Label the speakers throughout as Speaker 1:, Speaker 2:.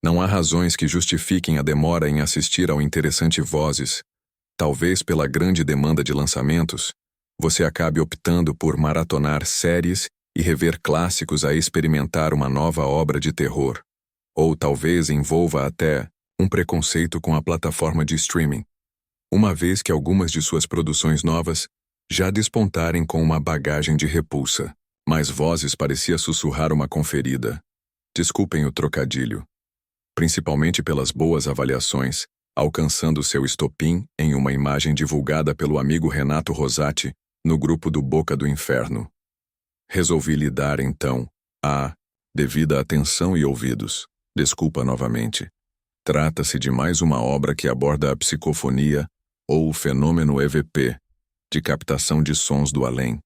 Speaker 1: Não há razões que justifiquem a demora em assistir ao interessante Vozes. Talvez pela grande demanda de lançamentos, você acabe optando por maratonar séries e rever clássicos a experimentar uma nova obra de terror. Ou talvez envolva até um preconceito com a plataforma de streaming, uma vez que algumas de suas produções novas já despontarem com uma bagagem de repulsa. Mas Vozes parecia sussurrar uma conferida. Desculpem o trocadilho. Principalmente pelas boas avaliações, alcançando seu estopim em uma imagem divulgada pelo amigo Renato Rosati no grupo do Boca do Inferno. Resolvi lhe dar, então, a devida atenção e ouvidos. Desculpa novamente. Trata-se de mais uma obra que aborda a psicofonia, ou o fenômeno EVP, de captação de sons do além.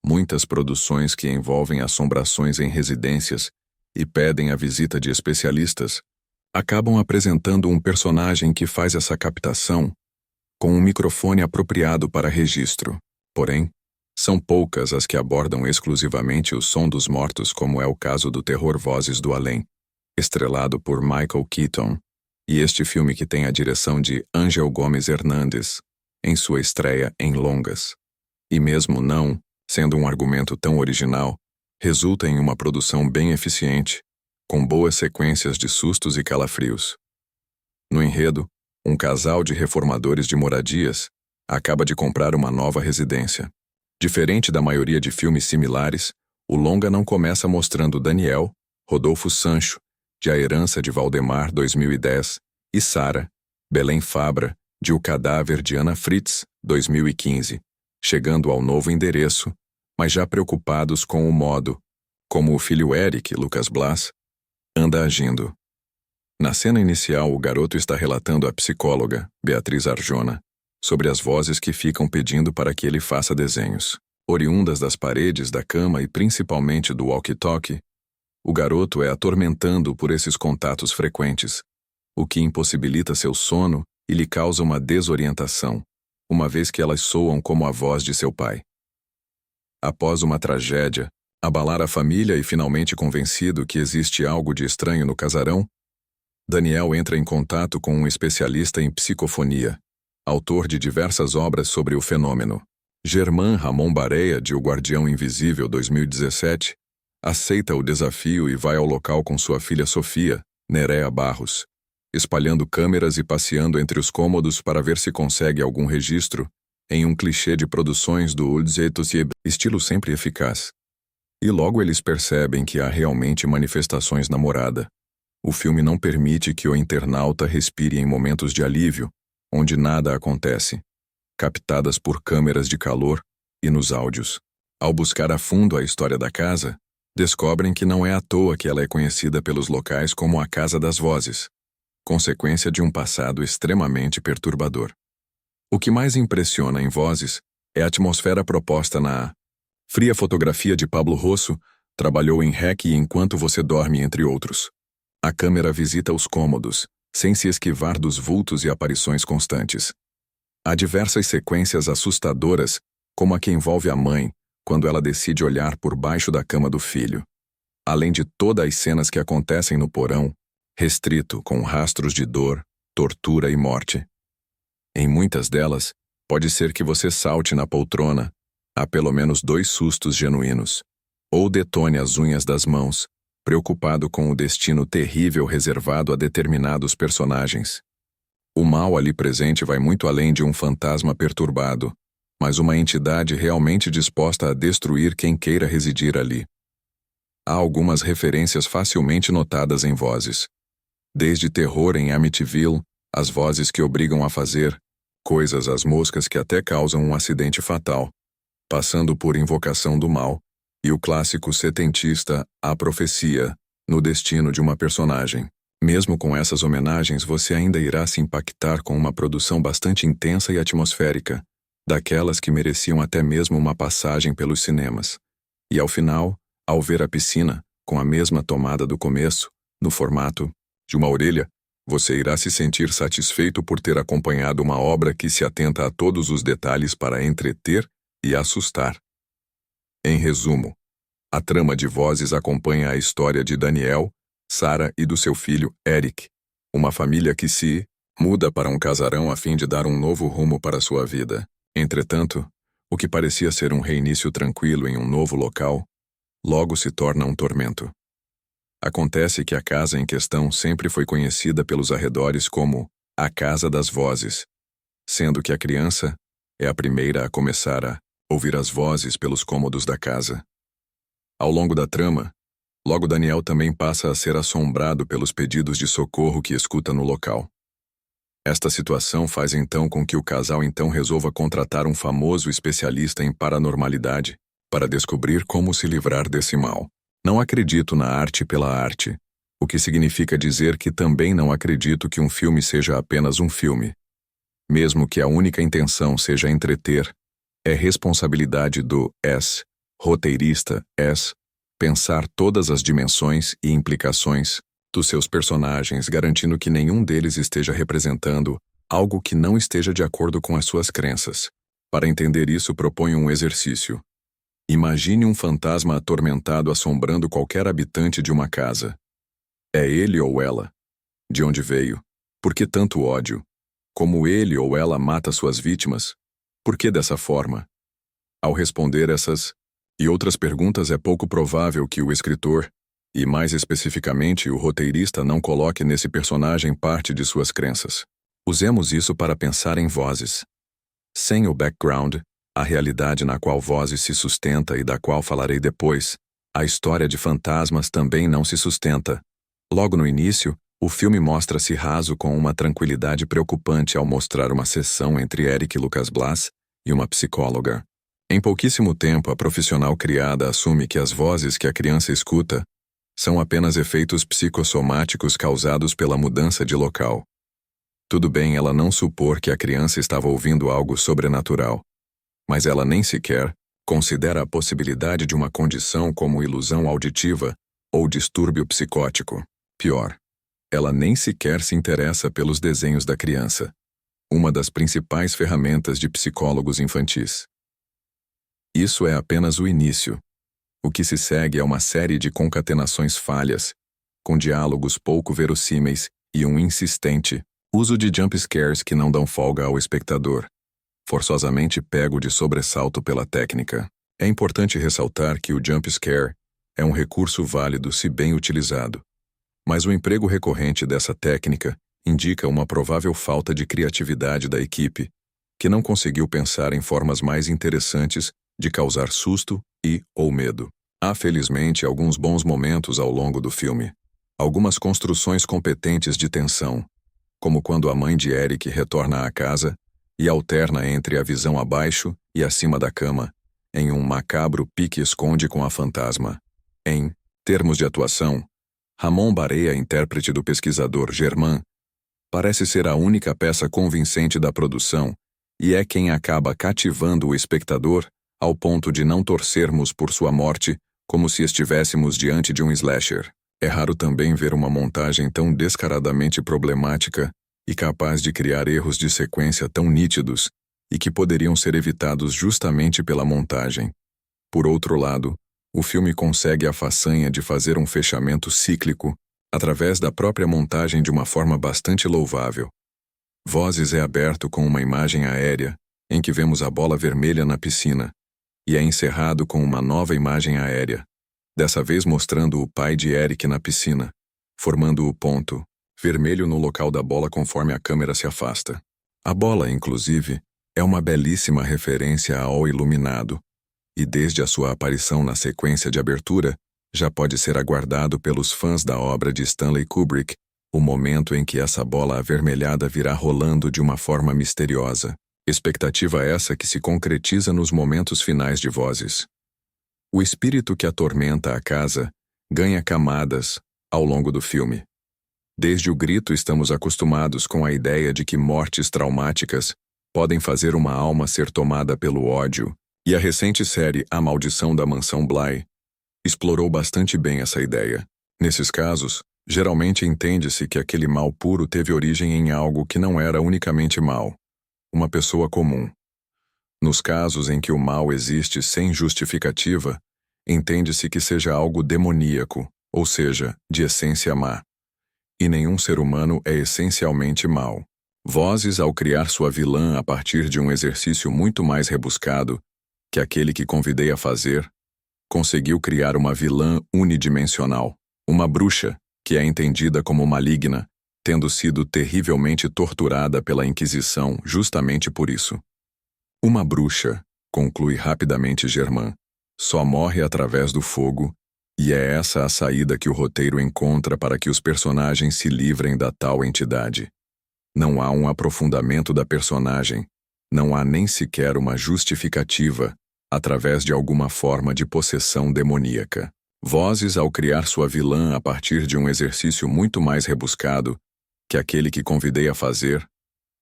Speaker 1: Muitas produções que envolvem assombrações em residências e pedem a visita de especialistas, acabam apresentando um personagem que faz essa captação com um microfone apropriado para registro. Porém, são poucas as que abordam exclusivamente o som dos mortos, como é o caso do terror Vozes do Além, estrelado por Michael Keaton, e este filme que tem a direção de Ángel Gomes Hernández, em sua estreia em longas. E mesmo não sendo um argumento tão original, resulta em uma produção bem eficiente, com boas sequências de sustos e calafrios. No enredo, um casal de reformadores de moradias acaba de comprar uma nova residência. Diferente da maioria de filmes similares, o longa não começa mostrando Daniel, Rodolfo Sancho, de A Herança de Valdemar, 2010, e Sara, Belém Fabra, de O Cadáver de Ana Fritz, 2015, chegando ao novo endereço, mas já preocupados com o modo como o filho Eric, Lucas Blas, anda agindo. Na cena inicial, o garoto está relatando à psicóloga, Beatriz Arjona, sobre as vozes que ficam pedindo para que ele faça desenhos. Oriundas das paredes da cama e principalmente do walkie-talkie, o garoto é atormentando por esses contatos frequentes, o que impossibilita seu sono e lhe causa uma desorientação, uma vez que elas soam como a voz de seu pai. Após uma tragédia, abalar a família e finalmente convencido que existe algo de estranho no casarão, Daniel entra em contato com um especialista em psicofonia, autor de diversas obras sobre o fenômeno. Germán Ramon Barea, de O Guardião Invisível, 2017, aceita o desafio e vai ao local com sua filha Sofia, Nerea Barros, espalhando câmeras e passeando entre os cômodos para ver se consegue algum registro em um clichê de produções do estilo sempre eficaz. E logo eles percebem que há realmente manifestações na morada. O filme não permite que o internauta respire em momentos de alívio, onde nada acontece, captadas por câmeras de calor e nos áudios. Ao buscar a fundo a história da casa, descobrem que não é à toa que ela é conhecida pelos locais como a Casa das Vozes, consequência de um passado extremamente perturbador. O que mais impressiona em Vozes é a atmosfera proposta na fria fotografia de Pablo Rosso, trabalhou em REC e Enquanto Você Dorme, entre outros. A câmera visita os cômodos, sem se esquivar dos vultos e aparições constantes. Há diversas sequências assustadoras, como a que envolve a mãe, quando ela decide olhar por baixo da cama do filho. Além de todas as cenas que acontecem no porão, restrito com rastros de dor, tortura e morte. Em muitas delas, pode ser que você salte na poltrona, há pelo menos 2 sustos genuínos, ou detone as unhas das mãos, preocupado com o destino terrível reservado a determinados personagens. O mal ali presente vai muito além de um fantasma perturbado, mas uma entidade realmente disposta a destruir quem queira residir ali. Há algumas referências facilmente notadas em Vozes. Desde terror em Amityville, as vozes que obrigam a fazer coisas às moscas que até causam um acidente fatal, passando por Invocação do Mal, e o clássico setentista A Profecia, no destino de uma personagem. Mesmo com essas homenagens, você ainda irá se impactar com uma produção bastante intensa e atmosférica, daquelas que mereciam até mesmo uma passagem pelos cinemas. E ao final, ao ver a piscina, com a mesma tomada do começo, no formato de uma orelha, você irá se sentir satisfeito por ter acompanhado uma obra que se atenta a todos os detalhes para entreter e assustar. Em resumo, a trama de Vozes acompanha a história de Daniel, Sarah e do seu filho, Eric. Uma família que se muda para um casarão a fim de dar um novo rumo para sua vida. Entretanto, o que parecia ser um reinício tranquilo em um novo local, logo se torna um tormento. Acontece que a casa em questão sempre foi conhecida pelos arredores como a Casa das Vozes, sendo que a criança é a primeira a começar a ouvir as vozes pelos cômodos da casa. Ao longo da trama, logo Daniel também passa a ser assombrado pelos pedidos de socorro que escuta no local. Esta situação faz então com que o casal então resolva contratar um famoso especialista em paranormalidade para descobrir como se livrar desse mal. Não acredito na arte pela arte, o que significa dizer que também não acredito que um filme seja apenas um filme. Mesmo que a única intenção seja entreter, é responsabilidade do roteirista, pensar todas as dimensões e implicações dos seus personagens, garantindo que nenhum deles esteja representando algo que não esteja de acordo com as suas crenças. Para entender isso, proponho um exercício. Imagine um fantasma atormentado assombrando qualquer habitante de uma casa. É ele ou ela? De onde veio? Por que tanto ódio? Como ele ou ela mata suas vítimas? Por que dessa forma? Ao responder essas e outras perguntas, é pouco provável que o escritor, e mais especificamente o roteirista, não coloque nesse personagem parte de suas crenças. Usemos isso para pensar em Vozes. Sem o background, a realidade na qual Vozes se sustenta e da qual falarei depois, a história de fantasmas também não se sustenta. Logo no início, o filme mostra-se raso com uma tranquilidade preocupante ao mostrar uma sessão entre Eric e Lucas Blas e uma psicóloga. Em pouquíssimo tempo, a profissional criada assume que as vozes que a criança escuta são apenas efeitos psicossomáticos causados pela mudança de local. Tudo bem ela não supor que a criança estava ouvindo algo sobrenatural, mas ela nem sequer considera a possibilidade de uma condição como ilusão auditiva ou distúrbio psicótico. Pior, ela nem sequer se interessa pelos desenhos da criança, uma das principais ferramentas de psicólogos infantis. Isso é apenas o início. O que se segue é uma série de concatenações falhas, com diálogos pouco verossímeis e um insistente uso de jump scares que não dão folga ao espectador, forçosamente pego de sobressalto pela técnica. É importante ressaltar que o jump scare é um recurso válido se bem utilizado, mas o emprego recorrente dessa técnica indica uma provável falta de criatividade da equipe, que não conseguiu pensar em formas mais interessantes de causar susto ou medo. Há, felizmente, alguns bons momentos ao longo do filme. Algumas construções competentes de tensão, como quando a mãe de Eric retorna à casa e alterna entre a visão abaixo e acima da cama, em um macabro pique-esconde com a fantasma. Em termos de atuação, Ramon Barea, intérprete do pesquisador Germain, parece ser a única peça convincente da produção e é quem acaba cativando o espectador ao ponto de não torcermos por sua morte como se estivéssemos diante de um slasher. É raro também ver uma montagem tão descaradamente problemática e capaz de criar erros de sequência tão nítidos e que poderiam ser evitados justamente pela montagem. Por outro lado, o filme consegue a façanha de fazer um fechamento cíclico através da própria montagem de uma forma bastante louvável. Vozes é aberto com uma imagem aérea, em que vemos a bola vermelha na piscina, e é encerrado com uma nova imagem aérea, dessa vez mostrando o pai de Eric na piscina, formando o ponto vermelho no local da bola conforme a câmera se afasta. A bola, inclusive, é uma belíssima referência ao Iluminado, e desde a sua aparição na sequência de abertura, já pode ser aguardado pelos fãs da obra de Stanley Kubrick o momento em que essa bola avermelhada virá rolando de uma forma misteriosa. Expectativa essa que se concretiza nos momentos finais de Vozes. O espírito que atormenta a casa ganha camadas ao longo do filme. Desde o grito estamos acostumados com a ideia de que mortes traumáticas podem fazer uma alma ser tomada pelo ódio, e a recente série A Maldição da Mansão Bly explorou bastante bem essa ideia. Nesses casos, geralmente entende-se que aquele mal puro teve origem em algo que não era unicamente mal, uma pessoa comum. Nos casos em que o mal existe sem justificativa, entende-se que seja algo demoníaco, ou seja, de essência má. E nenhum ser humano é essencialmente mau. Vozes, ao criar sua vilã a partir de um exercício muito mais rebuscado que aquele que convidei a fazer, conseguiu criar uma vilã unidimensional, uma bruxa, que é entendida como maligna, tendo sido terrivelmente torturada pela Inquisição justamente por isso. Uma bruxa, conclui rapidamente Germain, só morre através do fogo, e é essa a saída que o roteiro encontra para que os personagens se livrem da tal entidade. Não há um aprofundamento da personagem, não há nem sequer uma justificativa, através de alguma forma de possessão demoníaca. Vozes, ao criar sua vilã a partir de um exercício muito mais rebuscado que aquele que convidei a fazer,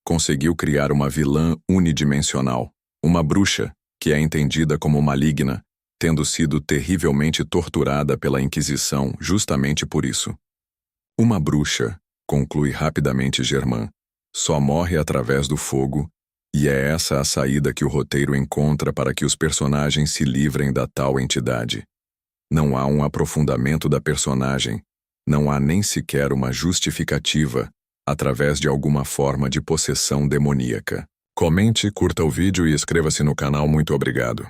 Speaker 1: conseguiu criar uma vilã unidimensional, uma bruxa, que é entendida como maligna, tendo sido terrivelmente torturada pela Inquisição justamente por isso. Uma bruxa, conclui rapidamente Germain, só morre através do fogo, e é essa a saída que o roteiro encontra para que os personagens se livrem da tal entidade. Não há um aprofundamento da personagem, não há nem sequer uma justificativa, através de alguma forma de possessão demoníaca. Comente, curta o vídeo e inscreva-se no canal. Muito obrigado.